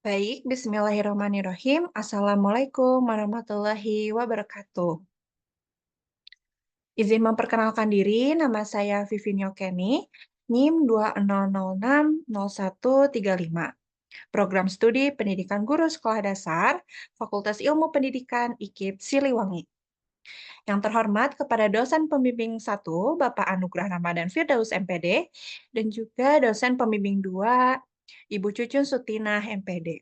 Baik, bismillahirrahmanirrahim. Assalamualaikum warahmatullahi wabarakatuh. Izin memperkenalkan diri, nama saya Vivinio Kenny, NIM 20060135. Program Studi Pendidikan Guru Sekolah Dasar, Fakultas Ilmu Pendidikan IKIP Siliwangi. Yang terhormat kepada dosen pembimbing 1, Bapak Anugrah Ramadan Firdaus MPD, dan juga dosen pembimbing 2, Ibu Cucun Sutinah MPD.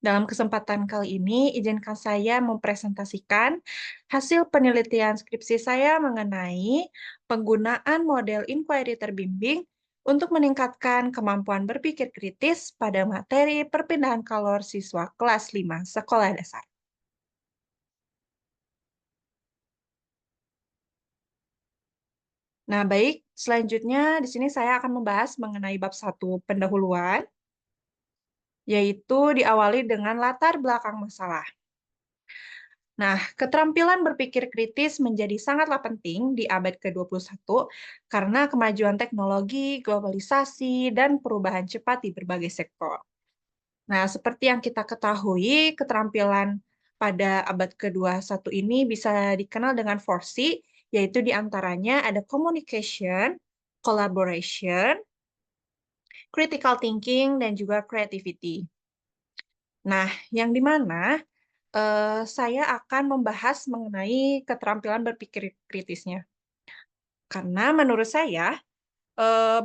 Dalam kesempatan kali ini, izinkan saya mempresentasikan hasil penelitian skripsi saya mengenai penggunaan model inquiry terbimbing untuk meningkatkan kemampuan berpikir kritis pada materi perpindahan kalor siswa kelas 5 sekolah dasar. Nah, baik, selanjutnya di sini saya akan membahas mengenai bab 1 pendahuluan, yaitu diawali dengan latar belakang masalah. Nah, keterampilan berpikir kritis menjadi sangatlah penting di abad ke-21 karena kemajuan teknologi, globalisasi, dan perubahan cepat di berbagai sektor. Nah, seperti yang kita ketahui, keterampilan pada abad ke-21 ini bisa dikenal dengan 4C, yaitu diantaranya ada communication, collaboration, critical thinking, dan juga creativity. Nah, yang di mana saya akan membahas mengenai keterampilan berpikir kritisnya. Karena menurut saya,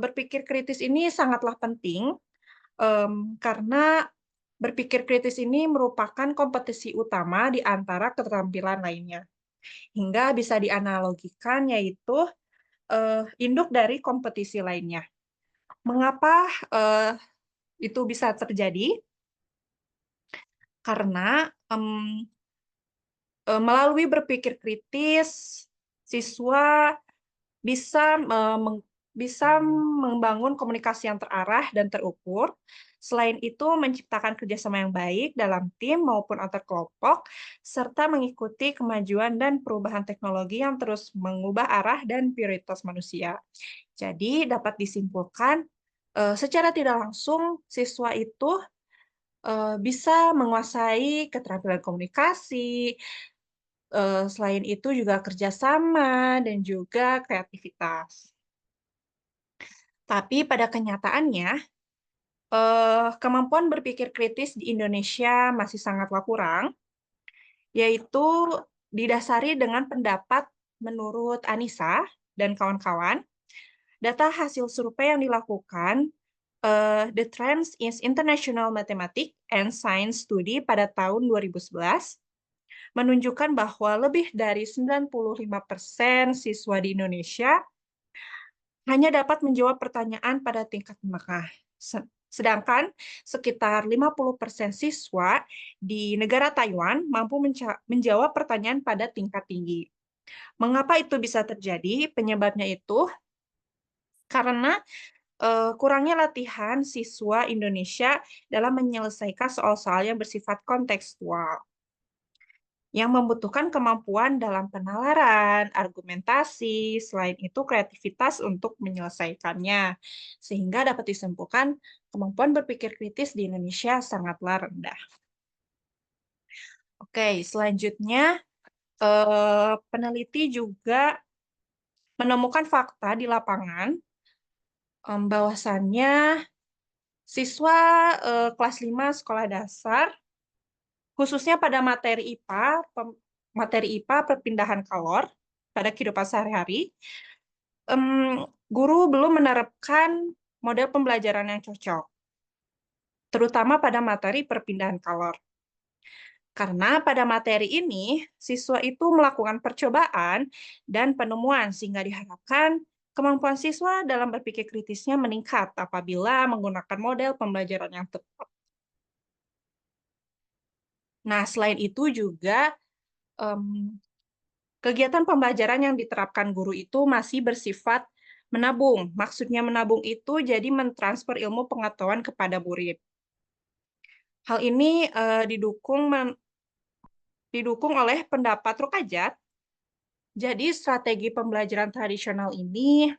berpikir kritis ini sangatlah penting, karena berpikir kritis ini merupakan kompetisi utama di antara keterampilan lainnya. Hingga bisa dianalogikan yaitu, induk dari kompetisi lainnya. Mengapa, itu bisa terjadi? Karena, melalui berpikir kritis, siswa bisa, bisa membangun komunikasi yang terarah dan terukur. Selain itu, menciptakan kerjasama yang baik dalam tim maupun antar kelompok, serta mengikuti kemajuan dan perubahan teknologi yang terus mengubah arah dan prioritas manusia. Jadi, dapat disimpulkan, secara tidak langsung siswa itu bisa menguasai keterampilan komunikasi, selain itu juga kerjasama dan juga kreativitas. Tapi pada kenyataannya, kemampuan berpikir kritis di Indonesia masih sangatlah kurang, yaitu didasari dengan pendapat menurut Anissa dan kawan-kawan, data hasil survei yang dilakukan, The Trends in International Mathematics and Science Study pada tahun 2011, menunjukkan bahwa lebih dari 95% siswa di Indonesia hanya dapat menjawab pertanyaan pada tingkat menengah. Sedangkan sekitar 50% siswa di negara Taiwan mampu menjawab pertanyaan pada tingkat tinggi. Mengapa itu bisa terjadi? Penyebabnya itu karena kurangnya latihan siswa Indonesia dalam menyelesaikan soal-soal yang bersifat kontekstual, yang membutuhkan kemampuan dalam penalaran, argumentasi, selain itu kreativitas untuk menyelesaikannya. Sehingga dapat disimpulkan kemampuan berpikir kritis di Indonesia sangatlah rendah. Oke, selanjutnya peneliti juga menemukan fakta di lapangan bahwasannya siswa kelas 5 sekolah dasar, khususnya pada materi IPA perpindahan kalor pada kehidupan sehari-hari, guru belum menerapkan model pembelajaran yang cocok, terutama pada materi perpindahan kalor. Karena pada materi ini, siswa itu melakukan percobaan dan penemuan, sehingga diharapkan kemampuan siswa dalam berpikir kritisnya meningkat apabila menggunakan model pembelajaran yang tepat. Nah, selain itu juga kegiatan pembelajaran yang diterapkan guru itu masih bersifat menabung. Maksudnya menabung itu jadi mentransfer ilmu pengetahuan kepada murid. Hal ini didukung oleh pendapat Rukajat. Jadi strategi pembelajaran tradisional ini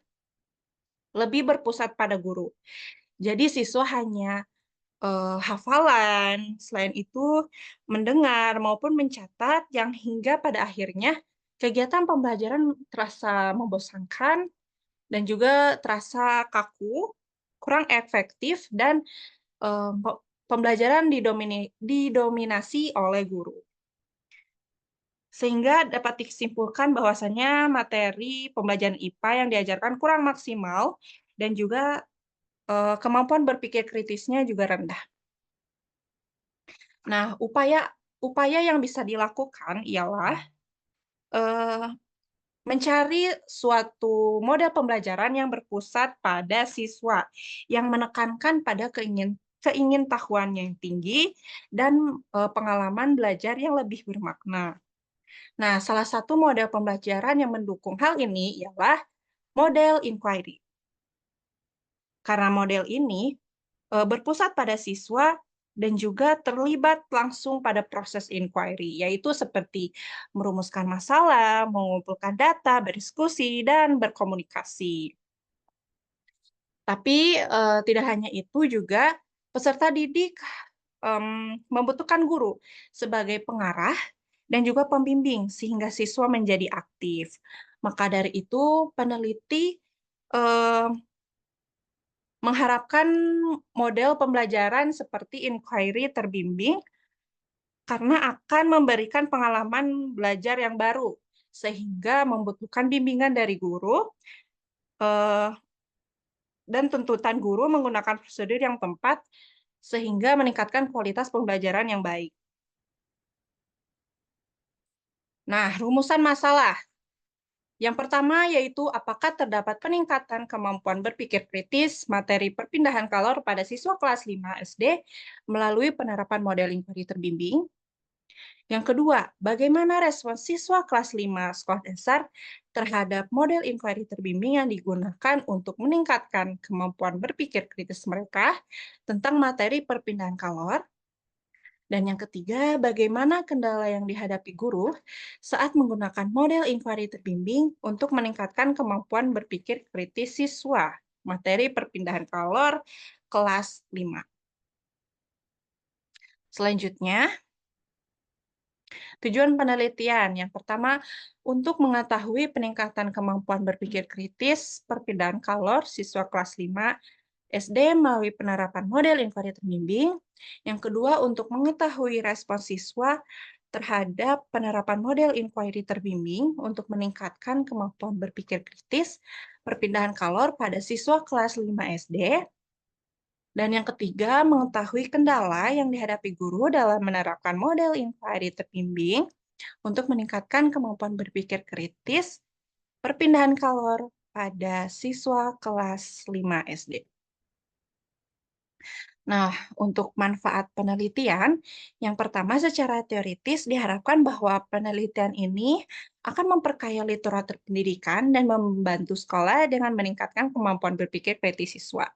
lebih berpusat pada guru. Jadi siswa hanya hafalan, selain itu mendengar maupun mencatat yang hingga pada akhirnya kegiatan pembelajaran terasa membosankan dan juga terasa kaku, kurang efektif dan, pembelajaran didominasi oleh guru. Sehingga dapat disimpulkan bahwasanya materi pembelajaran IPA yang diajarkan kurang maksimal dan juga, kemampuan berpikir kritisnya juga rendah. Nah, upaya upaya yang bisa dilakukan ialah, eee, mencari suatu model pembelajaran yang berpusat pada siswa, yang menekankan pada keingintahuannya yang tinggi dan, pengalaman belajar yang lebih bermakna. Nah, salah satu model pembelajaran yang mendukung hal ini ialah model inquiry. Karena model ini berpusat pada siswa dan juga terlibat langsung pada proses inquiry, yaitu seperti merumuskan masalah, mengumpulkan data, berdiskusi, dan berkomunikasi. Tapi, tidak hanya itu juga peserta didik, membutuhkan guru sebagai pengarah dan juga pembimbing sehingga siswa menjadi aktif. Maka dari itu peneliti, eee, mengharapkan model pembelajaran seperti inquiry terbimbing karena akan memberikan pengalaman belajar yang baru, sehingga membutuhkan bimbingan dari guru, eee, dan tuntutan guru menggunakan prosedur yang tepat, sehingga meningkatkan kualitas pembelajaran yang baik. Nah, rumusan masalah. Yang pertama yaitu apakah terdapat peningkatan kemampuan berpikir kritis materi perpindahan kalor pada siswa kelas 5 SD melalui penerapan model inquiry terbimbing. Yang kedua, bagaimana respon siswa kelas 5 sekolah dasar terhadap model inquiry terbimbing yang digunakan untuk meningkatkan kemampuan berpikir kritis mereka tentang materi perpindahan kalor. Dan yang ketiga, bagaimana kendala yang dihadapi guru saat menggunakan model inquiry terbimbing untuk meningkatkan kemampuan berpikir kritis siswa, materi perpindahan kalor kelas 5. Selanjutnya, tujuan penelitian. Yang pertama, untuk mengetahui peningkatan kemampuan berpikir kritis perpindahan kalor siswa kelas 5 SD melalui penerapan model inquiry terbimbing. Yang kedua, untuk mengetahui respon siswa terhadap penerapan model inquiry terbimbing untuk meningkatkan kemampuan berpikir kritis perpindahan kalor pada siswa kelas 5 SD. Dan yang ketiga, mengetahui kendala yang dihadapi guru dalam menerapkan model inquiry terbimbing untuk meningkatkan kemampuan berpikir kritis perpindahan kalor pada siswa kelas 5 SD. Nah, untuk manfaat penelitian, yang pertama secara teoritis diharapkan bahwa penelitian ini akan memperkaya literatur pendidikan dan membantu sekolah dengan meningkatkan kemampuan berpikir kritis siswa.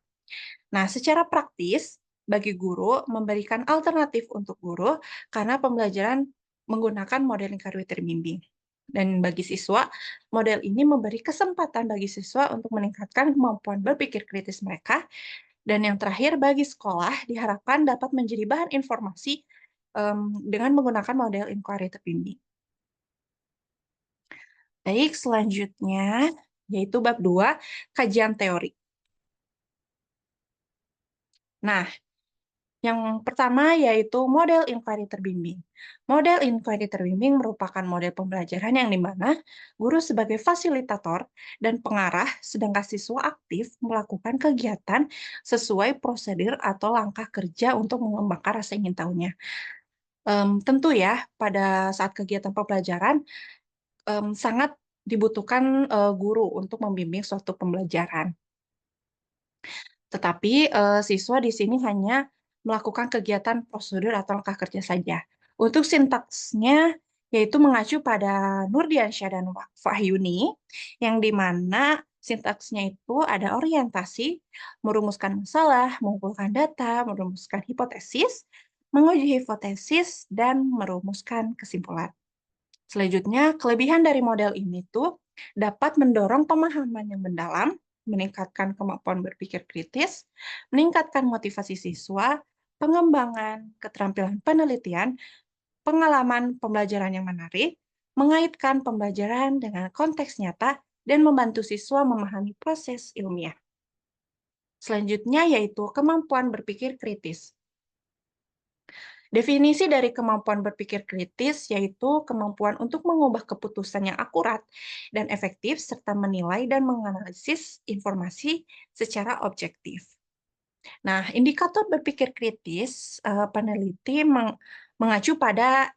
Nah, secara praktis, bagi guru memberikan alternatif untuk guru karena pembelajaran menggunakan model inquiry terbimbing. Dan bagi siswa, model ini memberi kesempatan bagi siswa untuk meningkatkan kemampuan berpikir kritis mereka. Dan yang terakhir, bagi sekolah diharapkan dapat menjadi bahan informasi dengan menggunakan model inquiry terbimbing. Baik, selanjutnya yaitu bab 2, kajian teori. Nah, yang pertama yaitu model inquiry terbimbing. Model inquiry terbimbing merupakan model pembelajaran yang di mana guru sebagai fasilitator dan pengarah, sedangkan siswa aktif melakukan kegiatan sesuai prosedur atau langkah kerja untuk mengembangkan rasa ingin tahunya. Tentu ya, pada saat kegiatan pembelajaran sangat dibutuhkan guru untuk membimbing suatu pembelajaran. Tetapi, siswa di sini hanya melakukan kegiatan prosedur atau langkah kerja saja. Untuk sintaksnya, yaitu mengacu pada Nurdiansyah dan Wahyuni, yang di mana sintaksnya itu ada orientasi, merumuskan masalah, mengumpulkan data, merumuskan hipotesis, menguji hipotesis, dan merumuskan kesimpulan. Selanjutnya, kelebihan dari model ini tuh dapat mendorong pemahaman yang mendalam, meningkatkan kemampuan berpikir kritis, meningkatkan motivasi siswa, pengembangan keterampilan penelitian, pengalaman pembelajaran yang menarik, mengaitkan pembelajaran dengan konteks nyata, dan membantu siswa memahami proses ilmiah. Selanjutnya yaitu kemampuan berpikir kritis. Definisi dari kemampuan berpikir kritis yaitu kemampuan untuk mengubah keputusan yang akurat dan efektif serta menilai dan menganalisis informasi secara objektif. Nah, indikator berpikir kritis, peneliti mengacu pada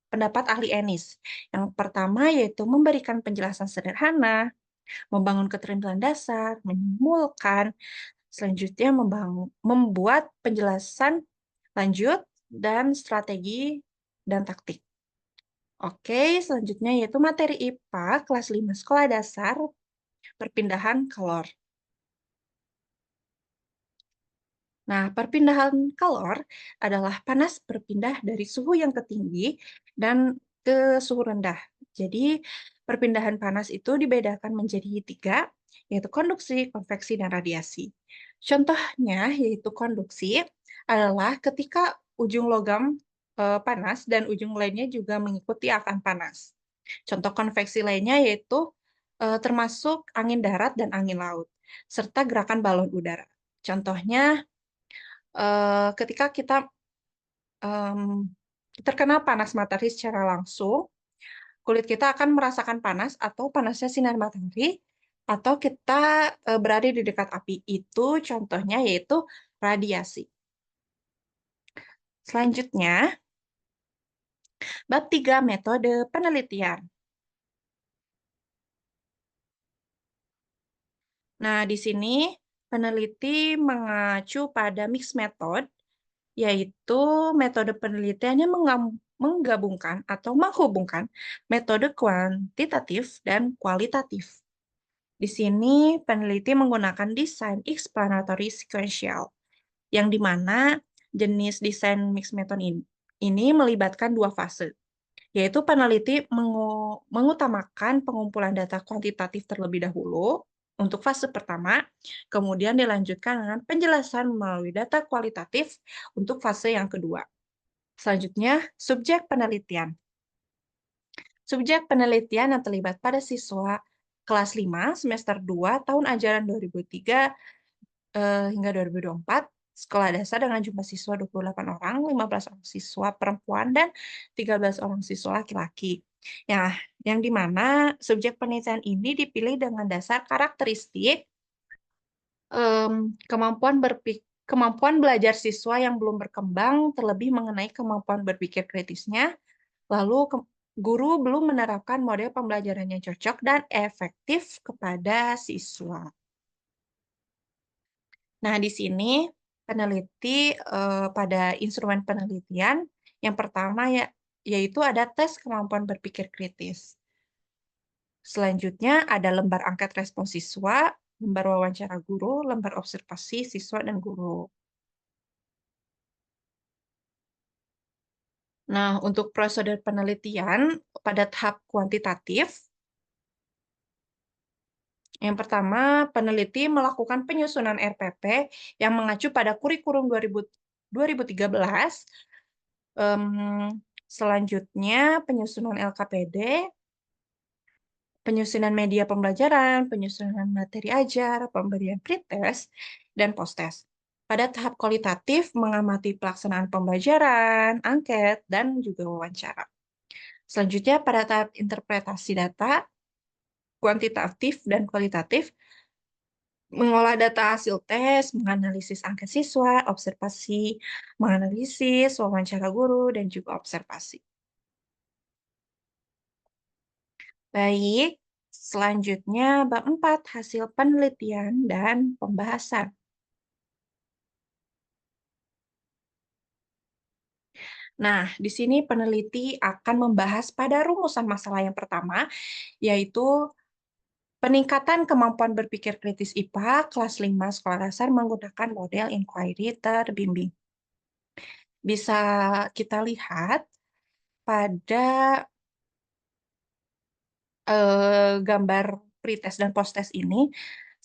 pendapat ahli Ennis. Yang pertama yaitu memberikan penjelasan sederhana, membangun keterampilan dasar, menyimpulkan, selanjutnya membuat penjelasan lanjut, dan strategi dan taktik. Oke, selanjutnya yaitu materi IPA kelas 5 sekolah dasar, perpindahan kalor. Nah, perpindahan kalor adalah panas berpindah dari suhu yang tinggi dan ke suhu rendah. Jadi, perpindahan panas itu dibedakan menjadi tiga, yaitu konduksi, konveksi, dan radiasi. Contohnya, yaitu konduksi adalah ketika ujung logam panas dan ujung lainnya juga mengikuti akan panas. Contoh konveksi lainnya yaitu termasuk angin darat dan angin laut, serta gerakan balon udara. Contohnya, ketika kita um, terkena panas matahari secara langsung, kulit kita akan merasakan panas atau panasnya sinar matahari, atau kita berada di dekat api. Itu contohnya yaitu radiasi. Selanjutnya, bab 3 metode penelitian. Nah, di sini peneliti mengacu pada mixed method, yaitu metode penelitiannya menggabungkan atau menghubungkan metode kuantitatif dan kualitatif. Di sini peneliti menggunakan desain explanatory sequential, yang dimana jenis desain mixed method ini melibatkan dua fase, yaitu peneliti mengutamakan pengumpulan data kuantitatif terlebih dahulu untuk fase pertama, kemudian dilanjutkan dengan penjelasan melalui data kualitatif untuk fase yang kedua. Selanjutnya, subjek penelitian. Subjek penelitian yang terlibat pada siswa kelas 5 semester 2 tahun ajaran 2003 hingga 2024, sekolah dasar dengan jumlah siswa 28 orang, 15 orang siswa perempuan, dan 13 orang siswa laki-laki. Ya, yang dimana subjek penelitian ini dipilih dengan dasar karakteristik kemampuan belajar siswa yang belum berkembang, terlebih mengenai kemampuan berpikir kritisnya, lalu guru belum menerapkan model pembelajaran yang cocok dan efektif kepada siswa. Nah, di sini peneliti pada instrumen penelitian yang pertama yaitu ada tes kemampuan berpikir kritis. Selanjutnya ada lembar angket respons siswa, lembar wawancara guru, lembar observasi siswa dan guru. Nah, untuk prosedur penelitian pada tahap kuantitatif, yang pertama, peneliti melakukan penyusunan RPP yang mengacu pada kurikulum 2013. Selanjutnya, penyusunan LKPD, penyusunan media pembelajaran, penyusunan materi ajar, pemberian pretest, dan posttest. Pada tahap kualitatif, mengamati pelaksanaan pembelajaran, angket, dan juga wawancara. Selanjutnya, pada tahap interpretasi data, kuantitatif dan kualitatif, mengolah data hasil tes, menganalisis angka siswa, observasi, menganalisis, wawancara guru, dan juga observasi. Baik, selanjutnya bab 4, hasil penelitian dan pembahasan. Nah, di sini peneliti akan membahas pada rumusan masalah yang pertama, yaitu peningkatan kemampuan berpikir kritis IPA kelas 5 sekolah dasar menggunakan model inquiry terbimbing. Bisa kita lihat pada gambar pretest dan posttest ini,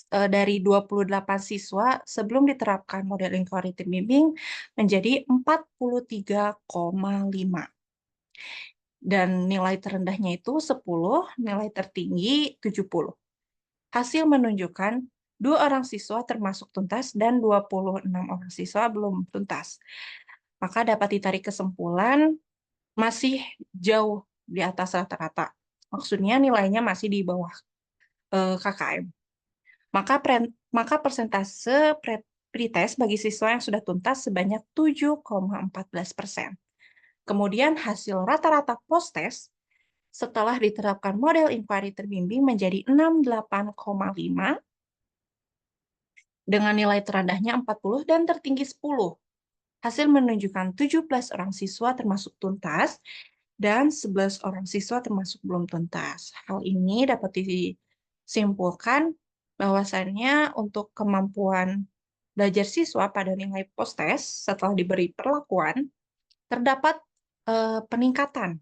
dari 28 siswa sebelum diterapkan model inquiry bimbing menjadi 43,5. Dan nilai terendahnya itu 10, nilai tertinggi 70. Hasil menunjukkan 2 orang siswa termasuk tuntas dan 26 orang siswa belum tuntas. Maka dapat ditarik kesimpulan masih jauh di atas rata-rata. Maksudnya nilainya masih di bawah KKM. Maka persentase pretest bagi siswa yang sudah tuntas sebanyak 7,14%. Kemudian hasil rata-rata post-test setelah diterapkan model inquiry terbimbing menjadi 68,5 dengan nilai terendahnya 40 dan tertinggi 10. Hasil menunjukkan 17 orang siswa termasuk tuntas dan 11 orang siswa termasuk belum tuntas. Hal ini dapat disimpulkan bahwasannya untuk kemampuan belajar siswa pada nilai post-test setelah diberi perlakuan terdapat peningkatan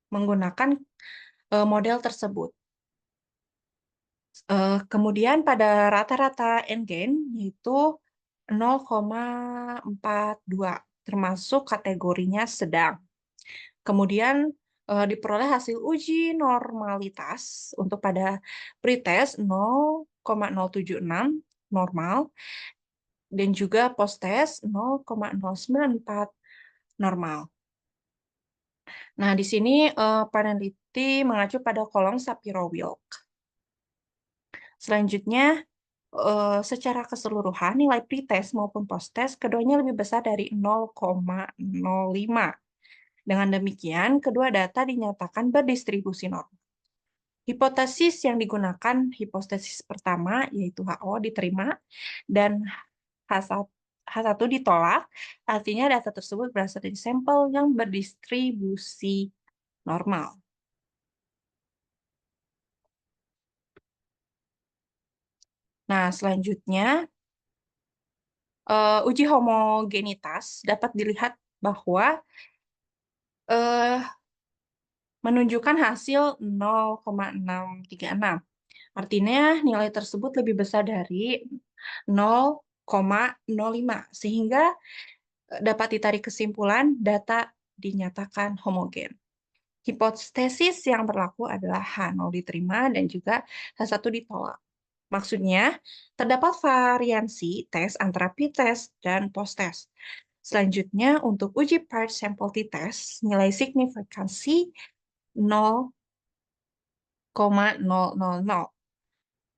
menggunakan model tersebut. Kemudian pada rata-rata endgain yaitu 0,42, termasuk kategorinya sedang. Kemudian diperoleh hasil uji normalitas untuk pada pretest 0,076 normal dan juga posttest 0,094 normal. Nah, di sini peneliti mengacu pada kolom Shapiro-Wilk. Selanjutnya, secara keseluruhan nilai pretest maupun posttest keduanya lebih besar dari 0,05. Dengan demikian, kedua data dinyatakan berdistribusi normal. Hipotesis yang digunakan hipotesis pertama, yaitu HO, diterima, dan H1 ditolak, artinya data tersebut berasal dari sampel yang berdistribusi normal. Nah, selanjutnya, uji homogenitas dapat dilihat bahwa menunjukkan hasil 0,636. Artinya nilai tersebut lebih besar dari 0,05, sehingga dapat ditarik kesimpulan data dinyatakan homogen. Hipotesis yang berlaku adalah H0 diterima dan juga H1 ditolak. Maksudnya, terdapat variansi tes antara p-test dan post-test. Selanjutnya, untuk uji part sample t-test, nilai signifikansi 0,000.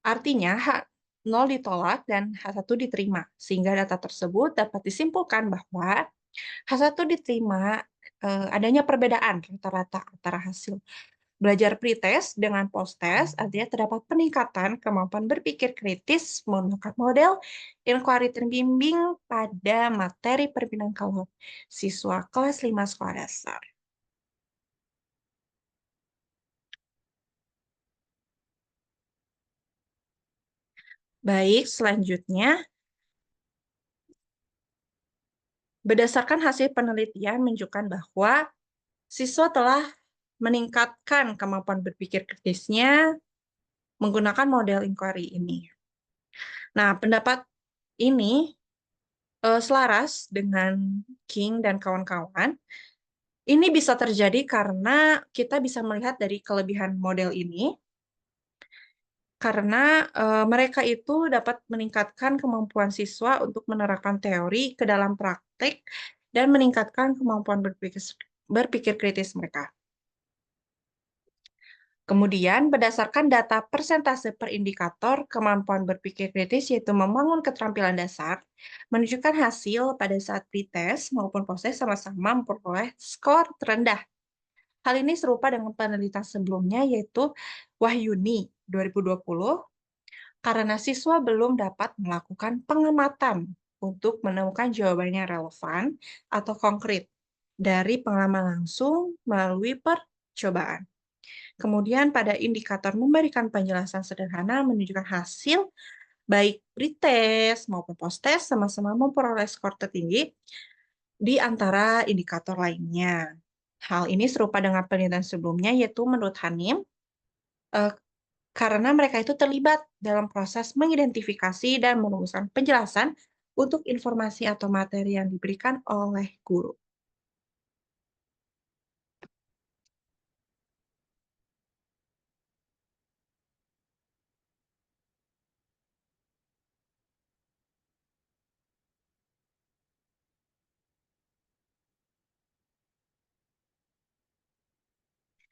Artinya, H0 ditolak dan H1 diterima, sehingga data tersebut dapat disimpulkan bahwa H1 diterima adanya perbedaan rata-rata antara hasil belajar pretest dengan post-test, artinya terdapat peningkatan kemampuan berpikir kritis menggunakan model inquiry terbimbing pada materi perpindahan kalau siswa kelas 5 sekolah dasar. Baik, selanjutnya, berdasarkan hasil penelitian menunjukkan bahwa siswa telah meningkatkan kemampuan berpikir kritisnya menggunakan model inquiry ini. Nah, pendapat ini selaras dengan King dan kawan-kawan. Ini bisa terjadi karena kita bisa melihat dari kelebihan model ini, karena mereka itu dapat meningkatkan kemampuan siswa untuk menerapkan teori ke dalam praktik dan meningkatkan kemampuan berpikir kritis mereka. Kemudian, berdasarkan data persentase per indikator kemampuan berpikir kritis, yaitu membangun keterampilan dasar, menunjukkan hasil pada saat pretest maupun post-test sama-sama memperoleh skor terendah. Hal ini serupa dengan penelitian sebelumnya, yaitu Wahyuni 2020, karena siswa belum dapat melakukan pengamatan untuk menemukan jawaban yang relevan atau konkret dari pengalaman langsung melalui percobaan. Kemudian pada indikator memberikan penjelasan sederhana menunjukkan hasil baik pretest maupun posttest sama-sama memperoleh skor tertinggi di antara indikator lainnya. Hal ini serupa dengan penelitian sebelumnya, yaitu menurut Hanim, karena mereka itu terlibat dalam proses mengidentifikasi dan merumuskan penjelasan untuk informasi atau materi yang diberikan oleh guru.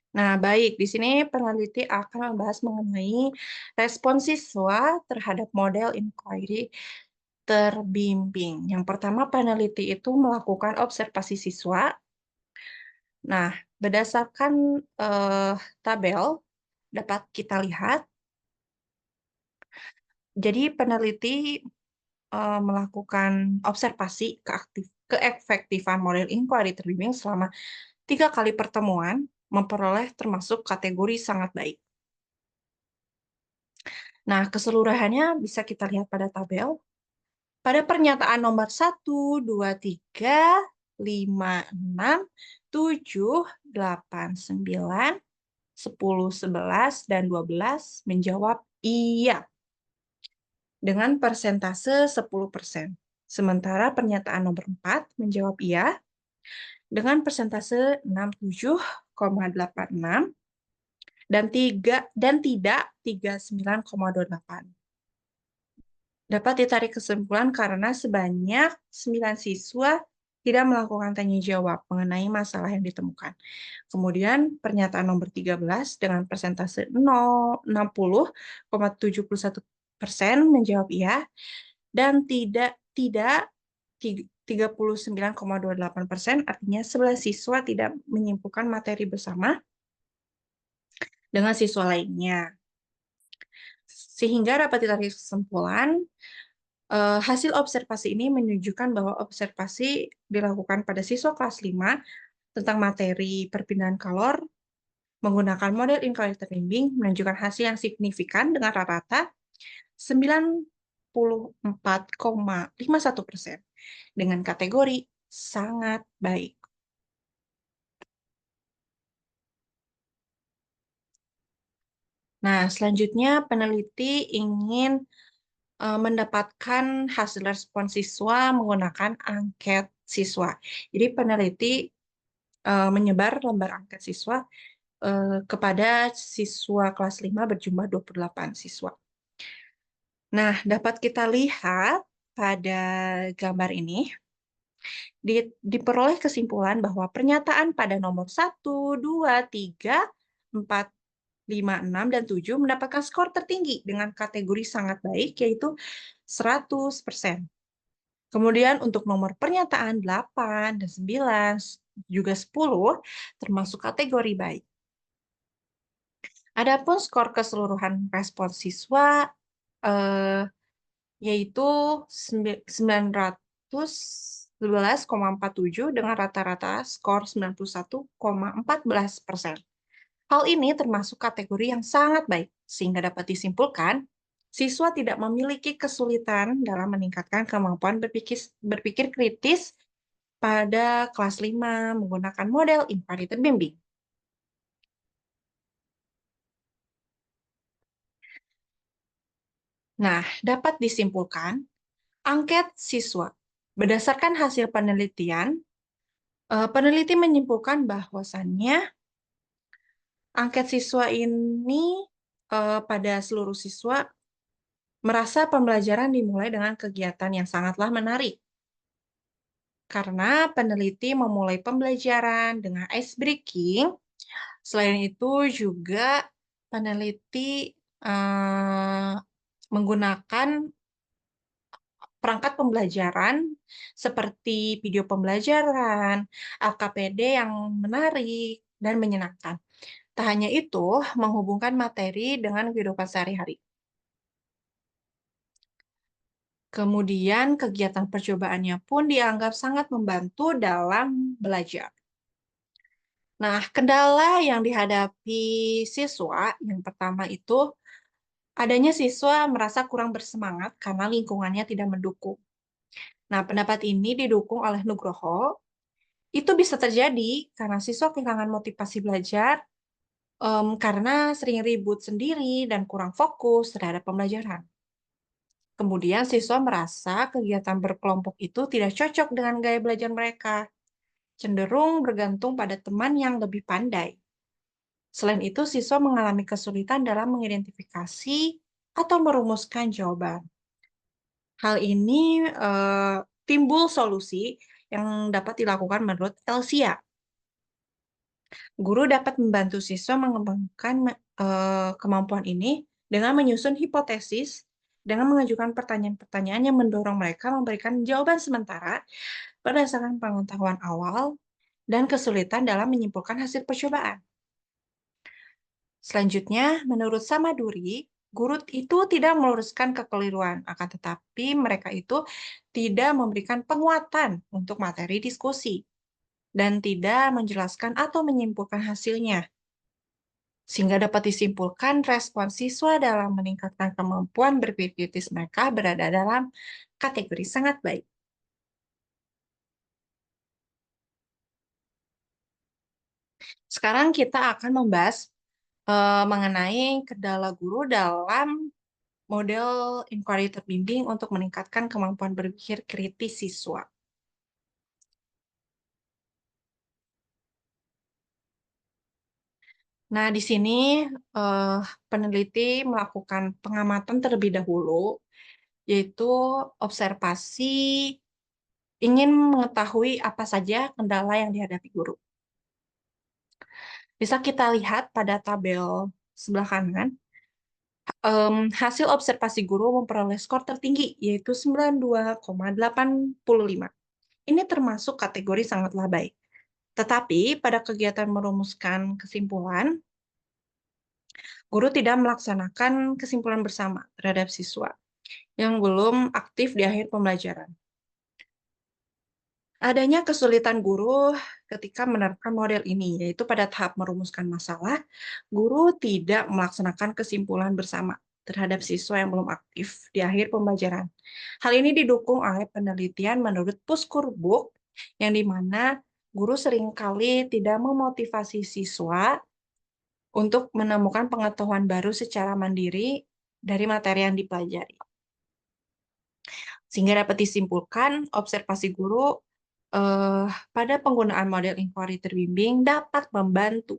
Nah, baik, di sini peneliti akan membahas mengenai respon siswa terhadap model inquiry terbimbing. Yang pertama, peneliti itu melakukan observasi siswa. Nah, berdasarkan tabel dapat kita lihat, jadi peneliti melakukan observasi keefektifan model inquiry terbimbing selama 3 kali pertemuan, memperoleh termasuk kategori sangat baik. Nah, keseluruhannya bisa kita lihat pada tabel. Pada pernyataan nomor 1, 2, 3, 5, 6, 7, 8, 9, 10, 11, dan 12 menjawab iya dengan persentase 10%. Sementara pernyataan nomor 4 menjawab iya dengan persentase 67,86 dan tidak 39,28. Dapat ditarik kesimpulan karena sebanyak 9 siswa tidak melakukan tanya jawab mengenai masalah yang ditemukan. Kemudian pernyataan nomor 13 dengan persentase 60,71% menjawab iya dan tidak 39,28%, artinya 11 siswa tidak menyimpulkan materi bersama dengan siswa lainnya. Sehingga dapat ditarik kesimpulan, hasil observasi ini menunjukkan bahwa observasi dilakukan pada siswa kelas 5 tentang materi perpindahan kalor menggunakan model inquiry terbimbing menunjukkan hasil yang signifikan dengan rata-rata 94,51% dengan kategori sangat baik. Nah, selanjutnya peneliti ingin mendapatkan hasil respon siswa menggunakan angket siswa. Jadi peneliti menyebar lembar angket siswa kepada siswa kelas 5 berjumlah 28 siswa. Nah, dapat kita lihat pada gambar ini, diperoleh kesimpulan bahwa pernyataan pada nomor 1, 2, 3, 4, 5, 6, dan 7 mendapatkan skor tertinggi dengan kategori sangat baik, yaitu 100%. Kemudian untuk nomor pernyataan 8 dan 9, juga 10, termasuk kategori baik. Adapun skor keseluruhan respon siswa yaitu 911,47 dengan rata-rata skor 91,14%. Hal ini termasuk kategori yang sangat baik, sehingga dapat disimpulkan siswa tidak memiliki kesulitan dalam meningkatkan kemampuan berpikir kritis pada kelas 5 menggunakan model inquiry terbimbing. Nah, dapat disimpulkan, angket siswa. Berdasarkan hasil penelitian, peneliti menyimpulkan bahwasannya angket siswa ini pada seluruh siswa merasa pembelajaran dimulai dengan kegiatan yang sangatlah menarik. Karena peneliti memulai pembelajaran dengan ice breaking, selain itu juga peneliti menggunakan perangkat pembelajaran seperti video pembelajaran, LKPD yang menarik dan menyenangkan. Tak hanya itu, menghubungkan materi dengan kehidupan sehari-hari. Kemudian kegiatan percobaannya pun dianggap sangat membantu dalam belajar. Nah, kendala yang dihadapi siswa yang pertama itu adanya siswa merasa kurang bersemangat karena lingkungannya tidak mendukung. Nah, pendapat ini didukung oleh Nugroho. Itu bisa terjadi karena siswa kehilangan motivasi belajar Karena sering ribut sendiri dan kurang fokus terhadap pembelajaran. Kemudian siswa merasa kegiatan berkelompok itu tidak cocok dengan gaya belajar mereka, cenderung bergantung pada teman yang lebih pandai. Selain itu, siswa mengalami kesulitan dalam mengidentifikasi atau merumuskan jawaban. Hal ini timbul solusi yang dapat dilakukan menurut Elsia. Guru dapat membantu siswa mengembangkan kemampuan ini dengan menyusun hipotesis, dengan mengajukan pertanyaan-pertanyaan yang mendorong mereka memberikan jawaban sementara berdasarkan pengetahuan awal dan kesulitan dalam menyimpulkan hasil percobaan. Selanjutnya, menurut Samaduri, guru itu tidak meluruskan kekeliruan, akan tetapi mereka itu tidak memberikan penguatan untuk materi diskusi dan tidak menjelaskan atau menyimpulkan hasilnya. Sehingga dapat disimpulkan respon siswa dalam meningkatkan kemampuan berpikir kritis mereka berada dalam kategori sangat baik. Sekarang kita akan membahas mengenai kendala guru dalam model inquiry terbimbing untuk meningkatkan kemampuan berpikir kritis siswa. Nah, di sini eh, peneliti melakukan pengamatan terlebih dahulu, yaitu observasi, ingin mengetahui apa saja kendala yang dihadapi guru. Bisa kita lihat pada tabel sebelah kanan, hasil observasi guru memperoleh skor tertinggi, yaitu 92,85. Ini termasuk kategori sangatlah baik. Tetapi pada kegiatan merumuskan kesimpulan, guru tidak melaksanakan kesimpulan bersama terhadap siswa yang belum aktif di akhir pembelajaran. Adanya kesulitan guru ketika menerapkan model ini, yaitu pada tahap merumuskan masalah, guru tidak melaksanakan kesimpulan bersama terhadap siswa yang belum aktif di akhir pembelajaran. Hal ini didukung oleh penelitian menurut Puskur-Book, yang dimana guru seringkali tidak memotivasi siswa untuk menemukan pengetahuan baru secara mandiri dari materi yang dipelajari. Sehingga dapat disimpulkan, observasi guru pada penggunaan model inquiry terbimbing dapat membantu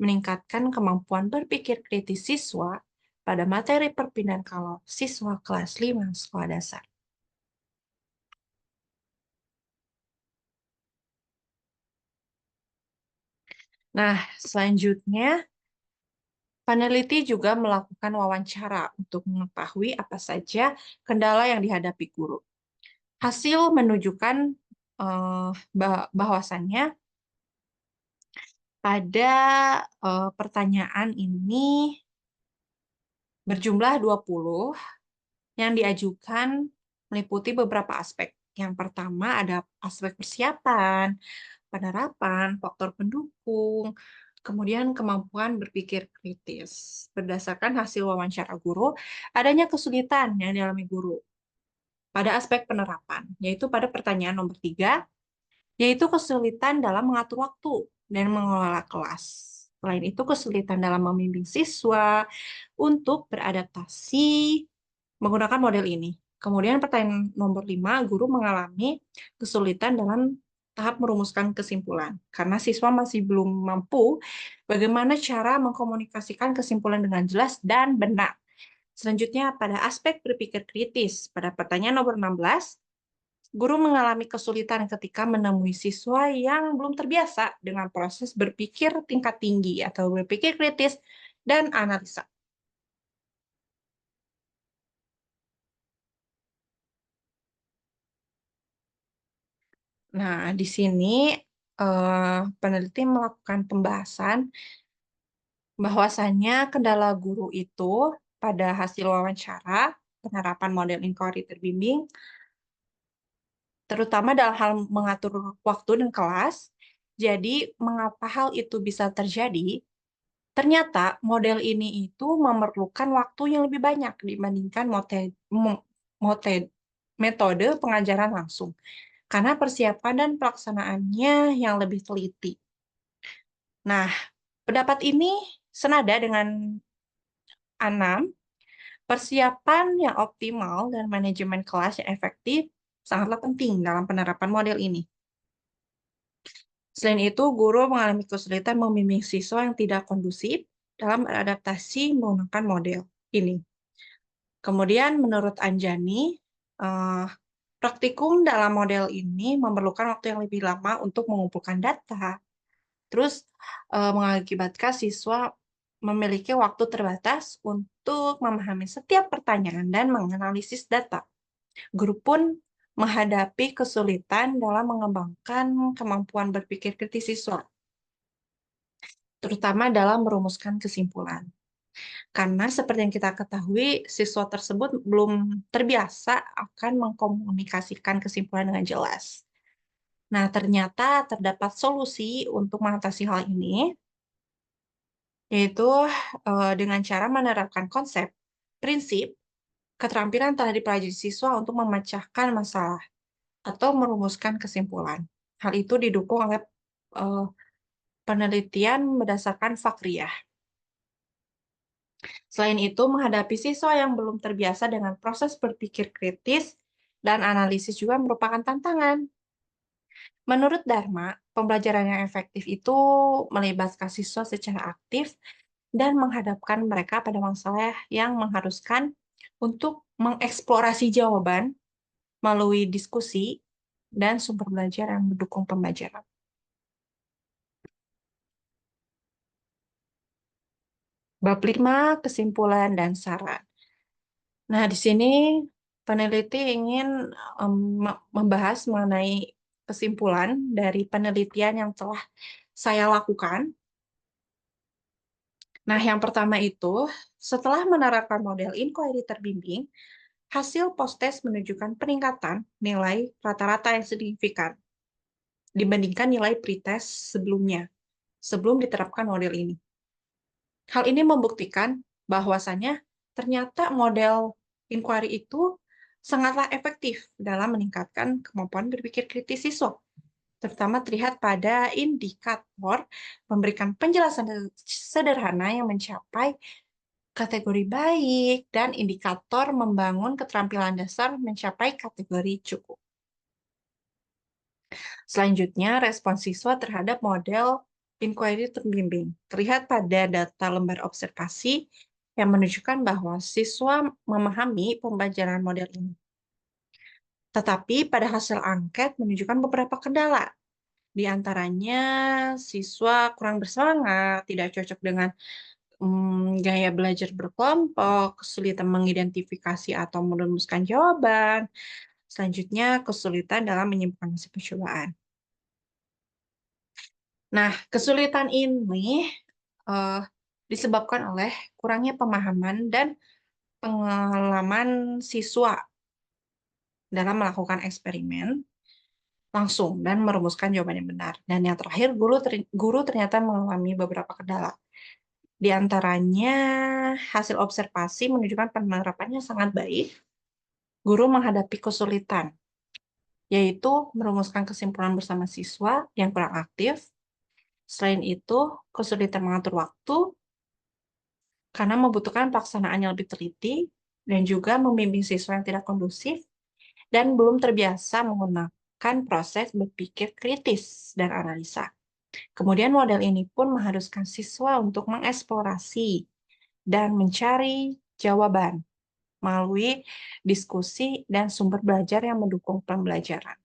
meningkatkan kemampuan berpikir kritis siswa pada materi perpindahan kalau siswa kelas 5 sekolah dasar. Nah, selanjutnya, peneliti juga melakukan wawancara untuk mengetahui apa saja kendala yang dihadapi guru. Hasil menunjukkan bahwasannya pada pertanyaan ini berjumlah 20 yang diajukan meliputi beberapa aspek. Yang pertama ada aspek persiapan, penerapan, faktor pendukung, kemudian kemampuan berpikir kritis. Berdasarkan hasil wawancara guru, adanya kesulitan yang dialami guru pada aspek penerapan, yaitu pada pertanyaan nomor 3, yaitu kesulitan dalam mengatur waktu dan mengelola kelas. Selain itu, kesulitan dalam membimbing siswa untuk beradaptasi menggunakan model ini. Kemudian pertanyaan nomor 5, guru mengalami kesulitan dalam tahap merumuskan kesimpulan, karena siswa masih belum mampu bagaimana cara mengkomunikasikan kesimpulan dengan jelas dan benar. Selanjutnya, pada aspek berpikir kritis, pada pertanyaan nomor 16, guru mengalami kesulitan ketika menemui siswa yang belum terbiasa dengan proses berpikir tingkat tinggi atau berpikir kritis dan analisa. Nah, di sini peneliti melakukan pembahasan bahwasannya kendala guru itu pada hasil wawancara penerapan model inquiry terbimbing, terutama dalam hal mengatur waktu dan kelas. Jadi, mengapa hal itu bisa terjadi? Ternyata model ini itu memerlukan waktu yang lebih banyak dibandingkan metode pengajaran langsung, karena persiapan dan pelaksanaannya yang lebih teliti. Nah, pendapat ini Senada dengan 6, persiapan yang optimal dan manajemen kelas yang efektif sangatlah penting dalam penerapan model ini. Selain itu, guru mengalami kesulitan membimbing siswa yang tidak kondusif dalam beradaptasi menggunakan model ini. Kemudian, menurut Anjani, eh, praktikum dalam model ini memerlukan waktu yang lebih lama untuk mengumpulkan data, terus mengakibatkan siswa memiliki waktu terbatas untuk memahami setiap pertanyaan dan menganalisis data. Guru pun menghadapi kesulitan dalam mengembangkan kemampuan berpikir kritis siswa, terutama dalam merumuskan kesimpulan. Karena seperti yang kita ketahui, siswa tersebut belum terbiasa akan mengkomunikasikan kesimpulan dengan jelas. Nah, ternyata terdapat solusi untuk mengatasi hal ini, yaitu dengan cara menerapkan konsep, prinsip, keterampilan telah dipelajari siswa untuk memecahkan masalah atau merumuskan kesimpulan. Hal itu didukung oleh eh, penelitian berdasarkan Fakriyah. Selain itu, menghadapi siswa yang belum terbiasa dengan proses berpikir kritis dan analisis juga merupakan tantangan. Menurut Dharma, pembelajaran yang efektif itu melibatkan siswa secara aktif dan menghadapkan mereka pada masalah yang mengharuskan untuk mengeksplorasi jawaban melalui diskusi dan sumber belajar yang mendukung pembelajaran. Bab 5, kesimpulan dan saran. Nah, di sini peneliti ingin membahas mengenai kesimpulan dari penelitian yang telah saya lakukan. Nah, yang pertama itu, setelah menerapkan model inquiry terbimbing, hasil post-test menunjukkan peningkatan nilai rata-rata yang signifikan dibandingkan nilai pretest sebelumnya, sebelum diterapkan model ini. Hal ini membuktikan bahwasannya ternyata model inquiry itu sangatlah efektif dalam meningkatkan kemampuan berpikir kritis siswa, terutama terlihat pada indikator memberikan penjelasan sederhana yang mencapai kategori baik dan indikator membangun keterampilan dasar mencapai kategori cukup. Selanjutnya, respons siswa terhadap model inquiry terbimbing terlihat pada data lembar observasi yang menunjukkan bahwa siswa memahami pembelajaran model ini. Tetapi pada hasil angket menunjukkan beberapa kendala. Di antaranya, siswa kurang bersemangat, tidak cocok dengan gaya belajar berkelompok, kesulitan mengidentifikasi atau merumuskan jawaban, selanjutnya kesulitan dalam menyimpulkan hasil percobaan. Nah, kesulitan ini eh, disebabkan oleh kurangnya pemahaman dan pengalaman siswa dalam melakukan eksperimen langsung dan merumuskan jawaban yang benar. Dan yang terakhir, guru ternyata mengalami beberapa kendala. Di antaranya, hasil observasi menunjukkan penerapannya sangat baik. Guru menghadapi kesulitan, yaitu merumuskan kesimpulan bersama siswa yang kurang aktif. Selain itu, kesulitan mengatur waktu karena membutuhkan pelaksanaan yang lebih teliti dan juga membimbing siswa yang tidak kondusif dan belum terbiasa menggunakan proses berpikir kritis dan analisa. Kemudian model ini pun mengharuskan siswa untuk mengeksplorasi dan mencari jawaban melalui diskusi dan sumber belajar yang mendukung pembelajaran.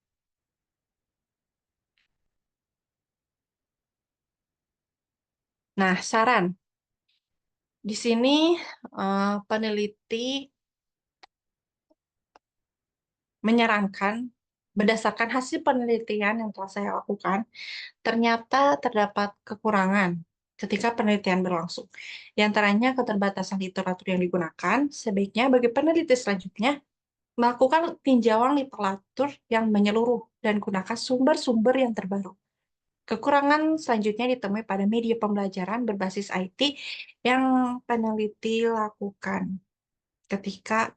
Nah, saran. Di sini peneliti menyarankan berdasarkan hasil penelitian yang telah saya lakukan, ternyata terdapat kekurangan ketika penelitian berlangsung. Di antaranya keterbatasan literatur yang digunakan, sebaiknya bagi peneliti selanjutnya melakukan tinjauan literatur yang menyeluruh dan gunakan sumber-sumber yang terbaru. Kekurangan selanjutnya ditemui pada media pembelajaran berbasis IT yang peneliti lakukan ketika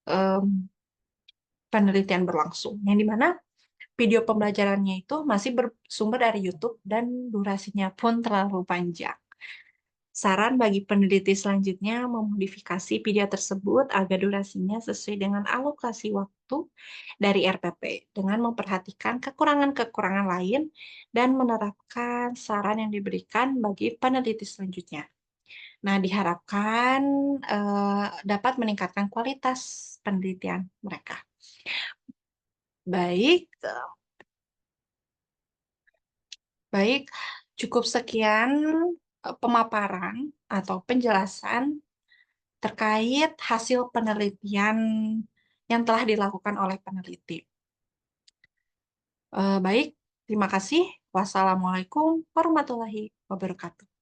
em, penelitian berlangsung, yang dimana video pembelajarannya itu masih bersumber dari YouTube dan durasinya pun terlalu panjang. Saran bagi peneliti selanjutnya memodifikasi video tersebut agar durasinya sesuai dengan alokasi waktu dari RPP dengan memperhatikan kekurangan-kekurangan lain dan menerapkan saran yang diberikan bagi peneliti selanjutnya. Nah, diharapkan dapat meningkatkan kualitas penelitian mereka. Baik, baik, cukup sekian pemaparan atau penjelasan terkait hasil penelitian yang telah dilakukan oleh peneliti. Baik, terima kasih. Wassalamualaikum warahmatullahi wabarakatuh.